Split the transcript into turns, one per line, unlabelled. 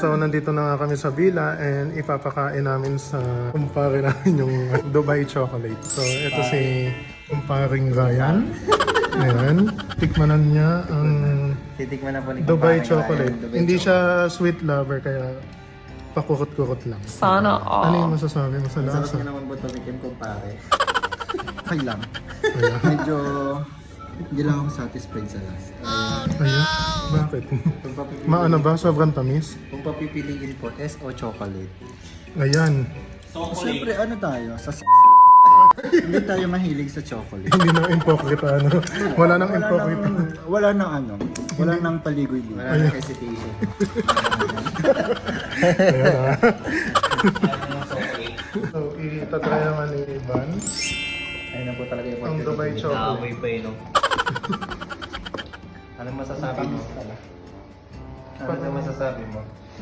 So, nandito na nga kami sa villa and ipapakain namin sa kumpare namin yung Dubai chocolate. So, ito si kumparing Ryan. Ayan. Tikmanan niya ang
Titikman na po ni
Dubai
Kumpare
chocolate.
Ryan, Dubai
Hindi
chocolate.
siya sweet lover kaya pakurot-kurot lang.
Sana
Ano yung
all.
masasabi mo sa
Sarap
lasa?
nga naman po tumikim, kumpare. Okay lang.
Ayan.
Medyo hindi lang ako satisfied sa lasa.
Ayan. Bakit?
Kung papipiliin,
Maano ba? Sobrang tamis?
kung papipiliin po, S o chocolate.
Ayan.
Siyempre, ano tayo? Hindi tayo mahilig sa chocolate.
Hindi na impokrita, ano? Wala nang impokrita.
Wala nang ano. Wala nang paligoy-ligoy. Wala nang hesitation.
Ayan ah. So, itatry naman ni Ivan.
Ayun na po talaga yung
Ang Dubai chocolate.
Naamoy pa yun, no? Anong masasabi mo? Ano na masasabi mo?